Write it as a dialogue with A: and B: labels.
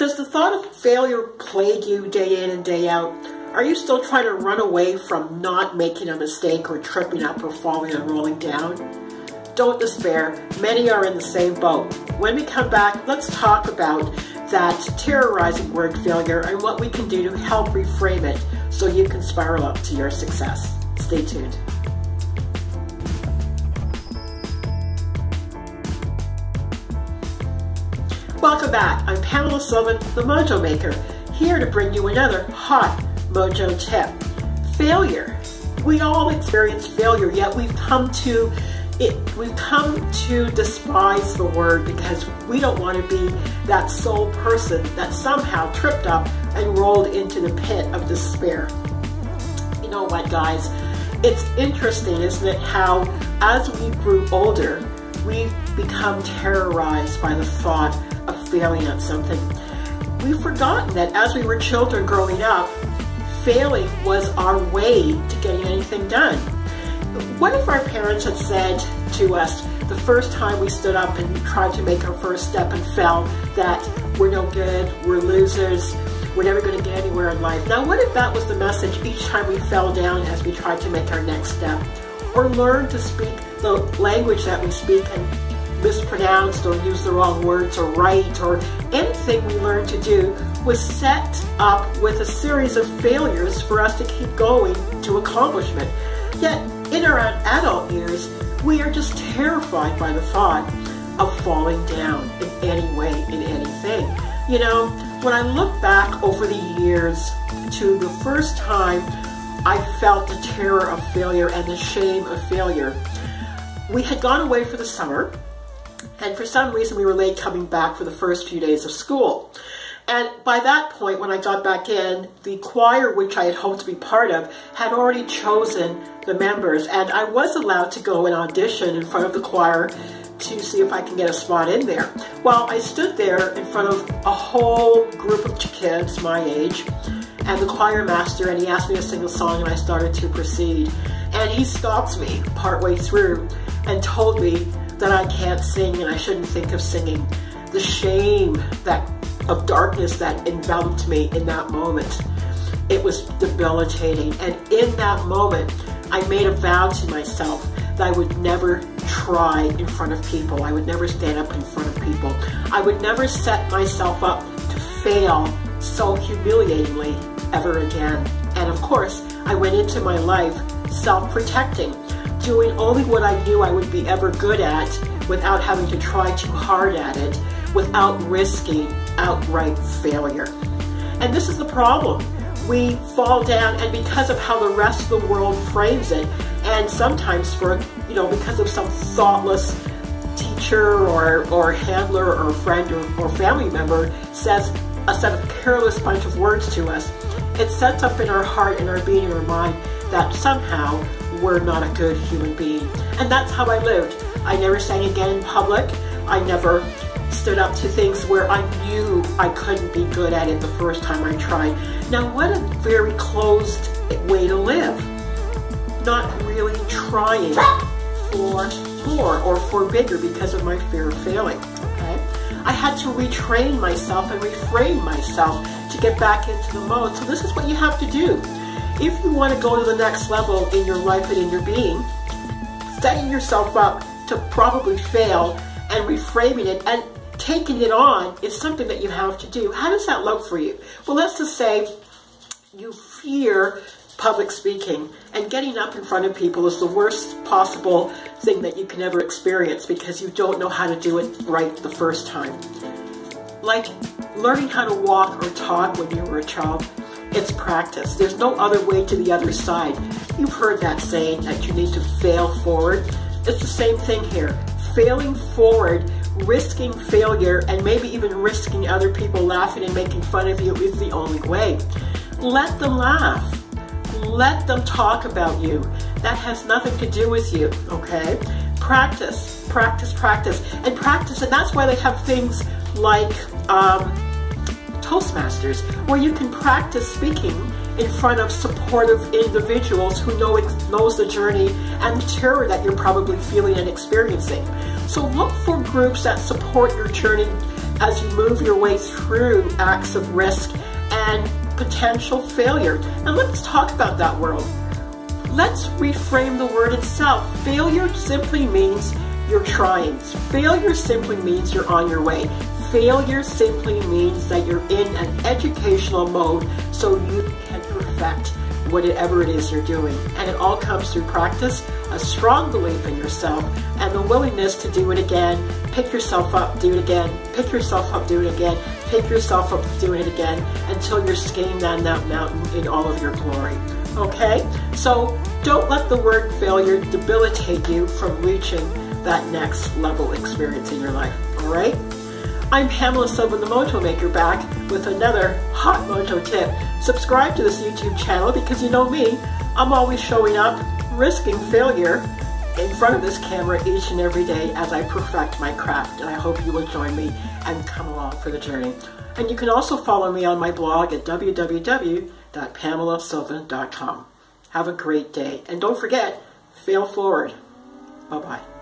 A: Does the thought of failure plague you day in and day out? Are you still trying to run away from not making a mistake or tripping up or falling and rolling down? Don't despair. Many are in the same boat. When we come back, let's talk about that terrorizing word failure and what we can do to help reframe it so you can spiral up to your success. Stay tuned. Welcome back. I'm Pamela, the Mojo Maker, here to bring you another hot Mojo tip. Failure. We all experience failure, yet we've come to despise the word because we don't want to be that sole person that somehow tripped up and rolled into the pit of despair. You know what, guys? It's interesting, isn't it, how as we grew older, we've become terrorized by the thought of failing at something. We've forgotten that as we were children growing up, failing was our way to getting anything done. What if our parents had said to us the first time we stood up and tried to make our first step and fell that we're no good, we're losers, we're never going to get anywhere in life? Now, what if that was the message each time we fell down as we tried to make our next step, or learn to speak the language that we speak and mispronounced or use the wrong words or write, or anything we learned to do was set up with a series of failures for us to keep going to accomplishment. Yet in our adult years, we are just terrified by the thought of falling down in any way, in anything. You know, when I look back over the years to the first time I felt the terror of failure and the shame of failure, we had gone away for the summer, and for some reason we were late coming back for the first few days of school. And by that point, when I got back in, the choir, which I had hoped to be part of, had already chosen the members, and I was allowed to go and audition in front of the choir to see if I can get a spot in there. Well, I stood there in front of a whole group of kids my age, and the choir master, and he asked me to sing a song, and I started to proceed. And he stopped me partway through and told me that I can't sing and I shouldn't think of singing. The shame of darkness that enveloped me in that moment, it was debilitating. And in that moment, I made a vow to myself that I would never try in front of people. I would never stand up in front of people. I would never set myself up to fail so humiliatingly ever again. And of course, I went into my life self-protecting, doing only what I knew I would be ever good at without having to try too hard at it, without risking outright failure. And this is the problem. We fall down, and because of how the rest of the world frames it, and sometimes because of some thoughtless teacher or handler or friend or family member says a set of careless bunch of words to us, it sets up in our heart and our being and our mind that somehow we're not a good human being. And that's how I lived. I never sang again in public. I never stood up to things where I knew I couldn't be good at it the first time I tried. Now, what a very closed way to live. Not really trying for more or for bigger because of my fear of failing, okay? I had to retrain myself and reframe myself to get back into the mode. So this is what you have to do. If you want to go to the next level in your life and in your being, setting yourself up to probably fail and reframing it and taking it on is something that you have to do. How does that look for you? Well, let's just say you fear public speaking, and getting up in front of people is the worst possible thing that you can ever experience because you don't know how to do it right the first time. Like learning how to walk or talk when you were a child, it's practice. There's no other way to the other side. You've heard that saying that you need to fail forward. It's the same thing here. Failing forward, risking failure, and maybe even risking other people laughing and making fun of you is the only way. Let them laugh. Let them talk about you. That has nothing to do with you, okay? Practice, practice, practice, and practice. And that's why they have things like Toastmasters, where you can practice speaking in front of supportive individuals who knows the journey and the terror that you're probably feeling and experiencing. So look for groups that support your journey as you move your way through acts of risk and potential failure. And let's talk about that word. Let's reframe the word itself. Failure simply means you're trying. Failure simply means you're on your way. Failure simply means that you're in an educational mode so you can perfect whatever it is you're doing. And it all comes through practice, a strong belief in yourself, and the willingness to do it again. Pick yourself up, do it again. Pick yourself up, do it again. Pick yourself up, do it again, until you're skiing down that mountain in all of your glory. Okay? So don't let the word failure debilitate you from reaching that next level experience in your life. All right? I'm Pamela Silva, the Mojo Maker, back with another hot Mojo tip. Subscribe to this YouTube channel because you know me, I'm always showing up, risking failure in front of this camera each and every day as I perfect my craft. And I hope you will join me and come along for the journey. And you can also follow me on my blog at www.pamelasilva.com. Have a great day. And don't forget, fail forward. Bye-bye.